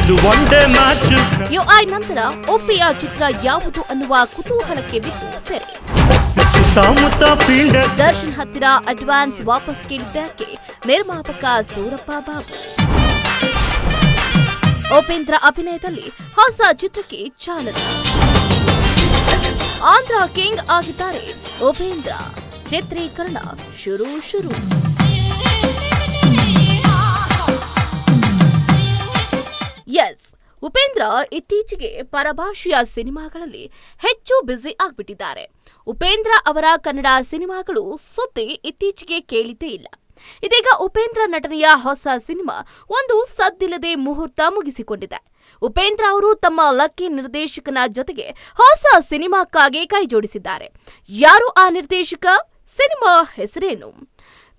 ಇದು ಒಂದೇ match. UI ನಂತರ ಒಪ್ಪಿಯ ಚಿತ್ರ ಯಾವುದು ಅನ್ನುವ ಕುತೂಹಲಕ್ಕೆ ಬಿದ್ದು ತೆರೆ. ಸುತ್ತಮುತ್ತ ಫೀಲ್ಡ್. ದರ್ಶನ್ ಹತ್ತಿರ ಅಡ್ವಾನ್ಸ್ ವಾಪಸ್ ಕೇಳಿದ್ದಕ್ಕೆ ನಿರ್ಮಾಪಕ ಸೂರಪ್ಪ ಬಾಬು. ಉಪೇಂದ್ರ ಅಭಿನಯದಲ್ಲಿ ಹೊಸ ಚಿತ್ರಕ್ಕೆ ಚಾಲನೆ. ಆಂಧ್ರ ಕಿಂಗ್ ಆಗಿದ್ದಾರೆ ಉಪೇಂದ್ರ. ಚಿತ್ರೀಕರಣ ಶುರು. ಎಸ್, ಉಪೇಂದ್ರ ಇತ್ತೀಚೆಗೆ ಪರಭಾಷೆಯ ಸಿನಿಮಾಗಳಲ್ಲಿ ಹೆಚ್ಚು ಬ್ಯುಸಿ ಆಗ್ಬಿಟ್ಟಿದ್ದಾರೆ. ಉಪೇಂದ್ರ ಅವರ ಕನ್ನಡ ಸಿನಿಮಾಗಳು ಸುದ್ದಿ ಇತ್ತೀಚೆಗೆ ಕೇಳಿದ್ದೇ ಇಲ್ಲ. ಇದೀಗ ಉಪೇಂದ್ರ ನಟನೆಯ ಹೊಸ ಸಿನಿಮಾ ಒಂದು ಸದ್ದಿಲ್ಲದೆ ಮುಹೂರ್ತ ಮುಗಿಸಿಕೊಂಡಿದೆ. ಉಪೇಂದ್ರ ಅವರು ತಮ್ಮ ಲಕ್ಕಿ ನಿರ್ದೇಶಕನ ಜೊತೆಗೆ ಹೊಸ ಸಿನಿಮಾಕ್ಕಾಗಿ ಕೈ ಜೋಡಿಸಿದ್ದಾರೆ. ಯಾರು ಆ ನಿರ್ದೇಶಕ? ಸಿನಿಮಾ ಹೆಸರೇನು?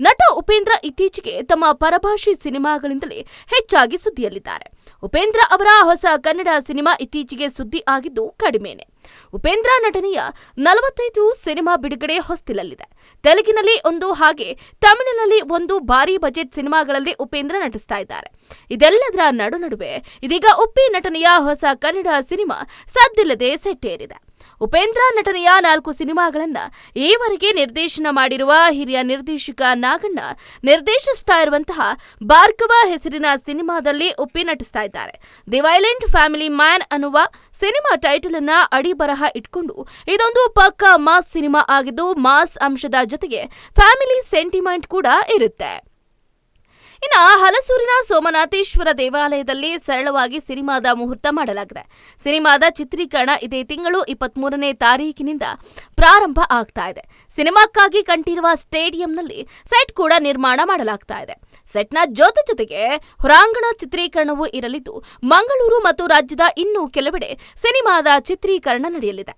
ನಟ ಉಪೇಂದ್ರ ಇತ್ತೀಚೆಗೆ ತಮ್ಮ ಪರಭಾಷೆ ಸಿನಿಮಾಗಳಿಂದಲೇ ಹೆಚ್ಚಾಗಿ ಸುದ್ದಿಯಲ್ಲಿದ್ದಾರೆ. ಉಪೇಂದ್ರ ಅವರ ಹೊಸ ಕನ್ನಡ ಸಿನಿಮಾ ಇತ್ತೀಚೆಗೆ ಸುದ್ದಿ ಆಗಿದ್ದು ಕಡಿಮೆನೆ. ಉಪೇಂದ್ರ ನಟನೆಯ 45 ಸಿನಿಮಾ ಬಿಡುಗಡೆ ಹೊಸ್ತಿಲಲ್ಲಿದೆ. ತೆಲುಗಿನಲ್ಲಿ ಒಂದು ಹಾಗೆ ತಮಿಳಿನಲ್ಲಿ ಒಂದು ಭಾರಿ ಬಜೆಟ್ ಸಿನಿಮಾಗಳಲ್ಲಿ ಉಪೇಂದ್ರ ನಟಿಸ್ತಾ ಇದ್ದಾರೆ. ಇದೆಲ್ಲದರ ನಡುವೆ ಇದೀಗ ಉಪ್ಪಿ ನಟನೆಯ ಹೊಸ ಕನ್ನಡ ಸಿನಿಮಾ ಸದ್ದಿಲ್ಲದೆ ಸೆಟ್ಟೇರಿದೆ. ಉಪೇಂದ್ರ ನಟನೆಯ 4 ಸಿನಿಮಾಗಳನ್ನ ಈವರೆಗೆ ನಿರ್ದೇಶನ ಮಾಡಿರುವ ಹಿರಿಯ ನಿರ್ದೇಶಕ ನಾಗಣ್ಣ ನಿರ್ದೇಶಿಸ್ತಾ ಇರುವಂತಹ ಭಾರ್ಗವ ಹೆಸರಿನ ಸಿನಿಮಾದಲ್ಲಿ ಉಪ್ಪಿ ನಟಿಸ್ತಾ ಇದ್ದಾರೆ. ದಿ ವೈಲೆಂಟ್ ಫ್ಯಾಮಿಲಿ ಮ್ಯಾನ್ ಅನ್ನುವ ಸಿನಿಮಾ ಟೈಟಲ್ ಅನ್ನ ಅಡಿಬರಹ ಇಟ್ಕೊಂಡು ಇದೊಂದು ಪಕ್ಕಾ ಮಾಸ್ ಸಿನಿಮಾ ಆಗಿದ್ದು ಮಾಸ್ ಅಂಶದ ಜೊತೆಗೆ ಫ್ಯಾಮಿಲಿ ಸೆಂಟಿಮೆಂಟ್ ಕೂಡ ಇರುತ್ತೆ. ಇನ್ನು ಹಲಸೂರಿನ ಸೋಮನಾಥೇಶ್ವರ ದೇವಾಲಯದಲ್ಲಿ ಸರಳವಾಗಿ ಸಿನಿಮಾದ ಮುಹೂರ್ತ ಮಾಡಲಾಗಿದೆ. ಸಿನಿಮಾದ ಚಿತ್ರೀಕರಣ ಇದೇ ತಿಂಗಳು 23ನೇ ತಾರೀಕಿನಿಂದ ಪ್ರಾರಂಭ ಆಗ್ತಾ ಇದೆ. ಸಿನಿಮಾಕ್ಕಾಗಿ ಕಂಠೀರವ ಸ್ಟೇಡಿಯಂನಲ್ಲಿ ಸೆಟ್ ಕೂಡ ನಿರ್ಮಾಣ ಮಾಡಲಾಗ್ತಾ ಇದೆ. ಸೆಟ್ನ ಜೊತೆಗೆ ಹೊರಾಂಗಣ ಚಿತ್ರೀಕರಣವೂ ಇರಲಿದ್ದು ಮಂಗಳೂರು ಮತ್ತು ರಾಜ್ಯದ ಇನ್ನೂ ಕೆಲವೆಡೆ ಸಿನಿಮಾದ ಚಿತ್ರೀಕರಣ ನಡೆಯಲಿದೆ.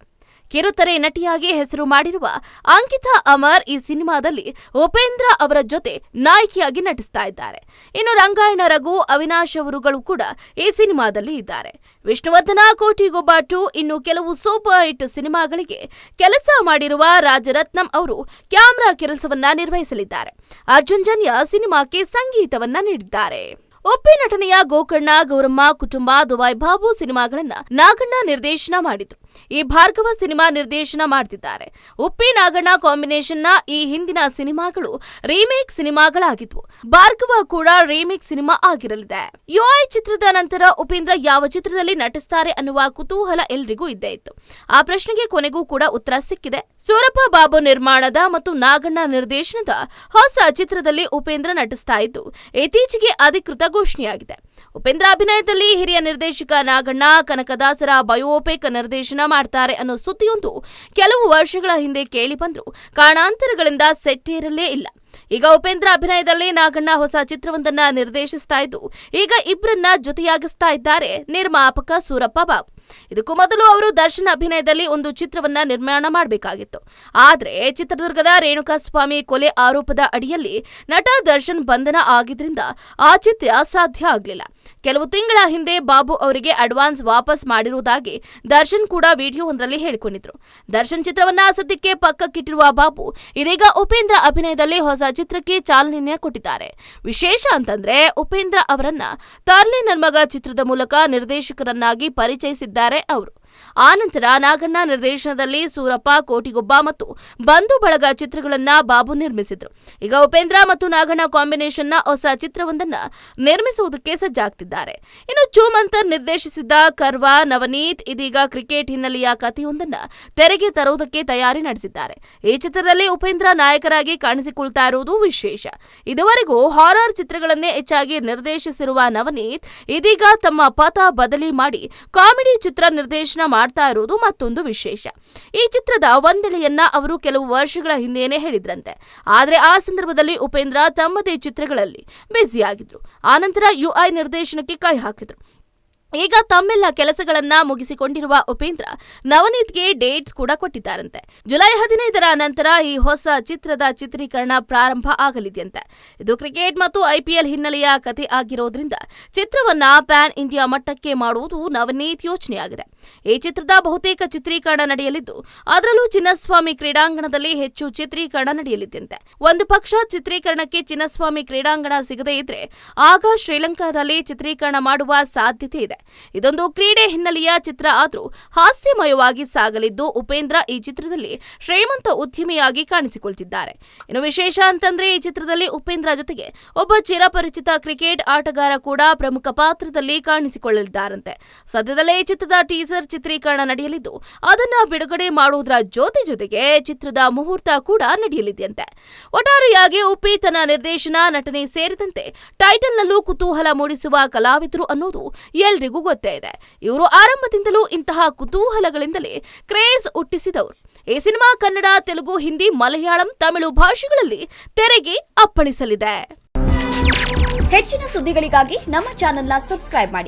ಕಿರುತೆರೆ ನಟಿಯಾಗಿ ಹೆಸರು ಮಾಡಿರುವ ಅಂಕಿತಾ ಅಮರ್ ಈ ಸಿನಿಮಾದಲ್ಲಿ ಉಪೇಂದ್ರ ಅವರ ಜೊತೆ ನಾಯಕಿಯಾಗಿ ನಟಿಸ್ತಾ ಇದ್ದಾರೆ. ಇನ್ನು ರಂಗಾಯಣ ರಘು, ಅವಿನಾಶ್ ಅವರುಗಳು ಕೂಡ ಈ ಸಿನಿಮಾದಲ್ಲಿ ಇದ್ದಾರೆ. ವಿಷ್ಣುವರ್ಧನ, ಕೋಟಿಗೊಬ್ಬ 2 ಇನ್ನು ಕೆಲವು ಸೂಪರ್ ಹಿಟ್ ಸಿನಿಮಾಗಳಿಗೆ ಕೆಲಸ ಮಾಡಿರುವ ರಾಜರತ್ನಂ ಅವರು ಕ್ಯಾಮೆರಾ ಕೆಲಸವನ್ನ ನಿರ್ವಹಿಸಲಿದ್ದಾರೆ. ಅರ್ಜುನ್ ಜನ್ಯ ಸಿನಿಮಾಕ್ಕೆ ಸಂಗೀತವನ್ನ ನೀಡಿದ್ದಾರೆ. ಉಪ್ಪಿ ನಟನೆಯ ಗೋಕರ್ಣ, ಗೌರಮ್ಮ ಕುಟುಂಬ, ದುಬೈ ಬಾಬು ಸಿನಿಮಾಗಳನ್ನ ನಾಗಣ್ಣ ನಿರ್ದೇಶನ ಮಾಡಿದ್ರು. ಈ ಭಾರ್ಗವ ಸಿನಿಮಾ ನಿರ್ದೇಶನ ಮಾಡ್ತಿದ್ದಾರೆ. ಉಪ್ಪಿ ನಾಗಣ್ಣ ಕಾಂಬಿನೇಷನ್ನ ಈ ಹಿಂದಿನ ಸಿನಿಮಾಗಳು ರೀಮೇಕ್ ಸಿನಿಮಾಗಳಾಗಿದ್ವು. ಭಾರ್ಗವ ಕೂಡ ರೀಮೇಕ್ ಸಿನಿಮಾ ಆಗಿರಲಿದೆ. ಯುಐ ಚಿತ್ರದ ನಂತರ ಉಪೇಂದ್ರ ಯಾವ ಚಿತ್ರದಲ್ಲಿ ನಟಿಸ್ತಾರೆ ಅನ್ನುವ ಕುತೂಹಲ ಎಲ್ರಿಗೂ ಇದ್ದೇ ಇತ್ತು. ಆ ಪ್ರಶ್ನೆಗೆ ಕೊನೆಗೂ ಕೂಡ ಉತ್ತರ ಸಿಕ್ಕಿದೆ. ಸೂರಪ್ಪ ಬಾಬು ನಿರ್ಮಾಣದ ಮತ್ತು ನಾಗಣ್ಣ ನಿರ್ದೇಶನದ ಹೊಸ ಚಿತ್ರದಲ್ಲಿ ಉಪೇಂದ್ರ ನಟಿಸ್ತಾ ಇದ್ದು ಇತ್ತೀಚೆಗೆ ಅಧಿಕೃತ ಘೋಷಣೆಯಾಗಿದೆ. ಉಪೇಂದ್ರ ಅಭಿನಯದಲ್ಲಿ ಹಿರಿಯ ನಿರ್ದೇಶಕ ನಾಗಣ್ಣ ಕನಕದಾಸರ ಬಯೋಪಿಕ್ ನಿರ್ದೇಶನ ಮಾಡ್ತಾರೆ ಅನ್ನೋ ಸುದ್ದಿಯೊಂದು ಕೆಲವು ವರ್ಷಗಳ ಹಿಂದೆ ಕೇಳಿ ಬಂದ್ರು ಕಾರಣಾಂತರಗಳಿಂದ ಸೆಟ್ಟೇರಲೇ ಇಲ್ಲ. ಈಗ ಉಪೇಂದ್ರ ಅಭಿನಯದಲ್ಲಿ ನಾಗಣ್ಣ ಹೊಸ ಚಿತ್ರವೊಂದನ್ನ ನಿರ್ದೇಶಿಸ್ತಾ ಇದ್ದು ಈಗ ಇಬ್ಬರನ್ನ ಜೊತೆಯಾಗಿಸ್ತಾ ಇದ್ದಾರೆ ನಿರ್ಮಾಪಕ ಸೂರಪ್ಪ ಬಾಬು. ಇದಕ್ಕೂ ಮೊದಲು ಅವರು ದರ್ಶನ್ ಅಭಿನಯದಲ್ಲಿ ಒಂದು ಚಿತ್ರವನ್ನ ನಿರ್ಮಾಣ ಮಾಡಬೇಕಾಗಿತ್ತು. ಆದ್ರೆ ಚಿತ್ರದುರ್ಗದ ರೇಣುಕಾಸ್ವಾಮಿ ಕೊಲೆ ಆರೋಪದ ಅಡಿಯಲ್ಲಿ ನಟ ದರ್ಶನ್ ಬಂಧನ ಆಗಿದ್ರಿಂದ ಆ ಚಿತ್ರ ಸಾಧ್ಯ ಆಗಲಿಲ್ಲ. ಕೆಲವು ತಿಂಗಳ ಹಿಂದೆ ಬಾಬು ಅವರಿಗೆ ಅಡ್ವಾನ್ಸ್ ವಾಪಸ್ ಮಾಡಿರುವುದಾಗಿ ದರ್ಶನ್ ಕೂಡ ವಿಡಿಯೋವೊಂದರಲ್ಲಿ ಹೇಳಿಕೊಂಡಿದ್ರು. ದರ್ಶನ್ ಚಿತ್ರವನ್ನ ಸದ್ಯಕ್ಕೆ ಪಕ್ಕಕ್ಕಿಟ್ಟಿರುವ ಬಾಬು ಇದೀಗ ಉಪೇಂದ್ರ ಅಭಿನಯದಲ್ಲಿ ಹೊಸ ಚಿತ್ರಕ್ಕೆ ಚಾಲನೆ ಕೊಟ್ಟಿದ್ದಾರೆ. ವಿಶೇಷ ಅಂತಂದ್ರೆ ಉಪೇಂದ್ರ ಅವರನ್ನ ತಾರ್ಲೆ ನನ್ ಮಗ ಚಿತ್ರದ ಮೂಲಕ ನಿರ್ದೇಶಕರನ್ನಾಗಿ ಪರಿಚಯಿಸಿದ್ದಾರೆ ಅವರು. ಆನಂತರ ನಾಗಣ್ಣ ನಿರ್ದೇಶನದಲ್ಲಿ ಸೂರಪ್ಪ, ಕೋಟಿಗೊಬ್ಬ ಮತ್ತು ಬಂಧು ಬಳಗ ಚಿತ್ರಗಳನ್ನ ಬಾಬು ನಿರ್ಮಿಸಿದ್ರು. ಈಗ ಉಪೇಂದ್ರ ಮತ್ತು ನಾಗಣ್ಣ ಕಾಂಬಿನೇಷನ್ನ ಹೊಸ ಚಿತ್ರವೊಂದನ್ನ ನಿರ್ಮಿಸುವುದಕ್ಕೆ ಸಜ್ಜಾಗ್ತಿದ್ದಾರೆ. ಇನ್ನು ಚೂಮಂತರ್ ನಿರ್ದೇಶಿಸಿದ್ದ ಕರ್ವಾ ನವನೀತ್ ಇದೀಗ ಕ್ರಿಕೆಟ್ ಹಿನ್ನೆಲೆಯ ಕಥೆಯೊಂದನ್ನ ತೆರೆಗೆ ತರುವುದಕ್ಕೆ ತಯಾರಿ ನಡೆಸಿದ್ದಾರೆ. ಈ ಚಿತ್ರದಲ್ಲಿ ಉಪೇಂದ್ರ ನಾಯಕರಾಗಿ ಕಾಣಿಸಿಕೊಳ್ತಾ ಇರುವುದು ವಿಶೇಷ. ಇದುವರೆಗೂ ಹಾರರ್ ಚಿತ್ರಗಳನ್ನೇ ಹೆಚ್ಚಾಗಿ ನಿರ್ದೇಶಿಸಿರುವ ನವನೀತ್ ಇದೀಗ ತಮ್ಮ ಪಥ ಬದಲಿ ಮಾಡಿ ಕಾಮಿಡಿ ಚಿತ್ರ ನಿರ್ದೇಶನ ಮಾಡ್ತಾ ಇರುವುದು ಮತ್ತೊಂದು ವಿಶೇಷ. ಈ ಚಿತ್ರದ ಒಂದೆಳೆಯನ್ನ ಅವರು ಕೆಲವು ವರ್ಷಗಳ ಹಿಂದೆಯೇ ಹೇಳಿದ್ರಂತೆ. ಆದ್ರೆ ಆ ಸಂದರ್ಭದಲ್ಲಿ ಉಪೇಂದ್ರ ತಮ್ಮದೇ ಚಿತ್ರಗಳಲ್ಲಿ ಬ್ಯುಸಿಯಾಗಿದ್ರು. ಆನಂತರ ಯುಐ ನಿರ್ದೇಶನಕ್ಕೆ ಕೈ ಹಾಕಿದ್ರು. ಈಗ ತಮ್ಮೆಲ್ಲ ಕೆಲಸಗಳನ್ನ ಮುಗಿಸಿಕೊಂಡಿರುವ ಉಪೇಂದ್ರ ನವನೀತ್ಗೆ ಡೇಟ್ಸ್ ಕೂಡ ಕೊಟ್ಟಿದ್ದಾರಂತೆ. ಜುಲೈ 15ರ ನಂತರ ಈ ಹೊಸ ಚಿತ್ರದ ಚಿತ್ರೀಕರಣ ಪ್ರಾರಂಭ ಆಗಲಿದೆಯಂತೆ. ಇದು ಕ್ರಿಕೆಟ್ ಮತ್ತು ಐಪಿಎಲ್ ಹಿನ್ನೆಲೆಯ ಕಥೆ ಆಗಿರೋದ್ರಿಂದ ಚಿತ್ರವನ್ನ ಪ್ಯಾನ್ ಇಂಡಿಯಾ ಮಟ್ಟಕ್ಕೆ ಮಾಡುವುದು ನವನೀತ್ ಯೋಚನೆಯಾಗಿದೆ. ಈ ಚಿತ್ರದ ಬಹುತೇಕ ಚಿತ್ರೀಕರಣ ನಡೆಯಲಿದ್ದು ಅದರಲ್ಲೂ ಚಿನ್ನಸ್ವಾಮಿ ಕ್ರೀಡಾಂಗಣದಲ್ಲಿ ಹೆಚ್ಚು ಚಿತ್ರೀಕರಣ ನಡೆಯಲಿದೆಯಂತೆ. ಒಂದು ಪಕ್ಷ ಚಿತ್ರೀಕರಣಕ್ಕೆ ಚಿನ್ನಸ್ವಾಮಿ ಕ್ರೀಡಾಂಗಣ ಸಿಗದೇ ಇದ್ರೆ ಆಗ ಶ್ರೀಲಂಕಾದಲ್ಲಿ ಚಿತ್ರೀಕರಣ ಮಾಡುವ ಸಾಧ್ಯತೆ ಇದೆ. ಇದೊಂದು ಕ್ರೀಡೆ ಹಿನ್ನೆಲೆಯ ಚಿತ್ರ ಆದ್ರೂ ಹಾಸ್ಯಮಯವಾಗಿ ಸಾಗಲಿದ್ದು, ಉಪೇಂದ್ರ ಈ ಚಿತ್ರದಲ್ಲಿ ಶ್ರೀಮಂತ ಉದ್ಯಮಿಯಾಗಿ ಕಾಣಿಸಿಕೊಳ್ತಿದ್ದಾರೆ. ಇನ್ನು ವಿಶೇಷ ಅಂತಂದ್ರೆ ಈ ಚಿತ್ರದಲ್ಲಿ ಉಪೇಂದ್ರ ಜೊತೆಗೆ ಒಬ್ಬ ಚಿರಪರಿಚಿತ ಕ್ರಿಕೆಟ್ ಆಟಗಾರ ಕೂಡ ಪ್ರಮುಖ ಪಾತ್ರದಲ್ಲಿ ಕಾಣಿಸಿಕೊಳ್ಳಲಿದ್ದಾರಂತೆ. ಸದ್ಯದಲ್ಲೇ ಈ ಚಿತ್ರದ ಟೀಸರ್ ಚಿತ್ರೀಕರಣ ನಡೆಯಲಿದ್ದು, ಅದನ್ನ ಬಿಡುಗಡೆ ಮಾಡುವುದರ ಜೊತೆಗೆ ಚಿತ್ರದ ಮುಹೂರ್ತ ಕೂಡ ನಡೆಯಲಿದೆಯಂತೆ. ಒಟ್ಟಾರೆಯಾಗಿ ಉಪ್ಪಿ ತನ್ನ ನಿರ್ದೇಶನ, ನಟನೆ ಸೇರಿದಂತೆ ಟೈಟಲ್ನಲ್ಲೂ ಕುತೂಹಲ ಮೂಡಿಸುವ ಕಲಾವಿದರು ಅನ್ನೋದು ಎಲ್ರಿಗೂ ಗೊತ್ತೇ ಇದೆ. ಇವರು ಆರಂಭದಿಂದಲೂ ಇಂತಹ ಕುತೂಹಲಗಳಿಂದಲೇ ಕ್ರೇಜ್ ಹುಟ್ಟಿಸಿದವರು. ಈ ಸಿನಿಮಾ ಕನ್ನಡ, ತೆಲುಗು, ಹಿಂದಿ, ಮಲಯಾಳಂ, ತಮಿಳು ಭಾಷೆಗಳಲ್ಲಿ ತೆರೆಗೆ ಅಪ್ಪಳಿಸಲಿದೆ. ಹೆಚ್ಚಿನ ಸುದ್ದಿಗಳಿಗಾಗಿ ನಮ್ಮ ಚಾನೆಲ್ನ ಸಬ್ಸ್ಕ್ರೈಬ್ ಮಾಡಿ,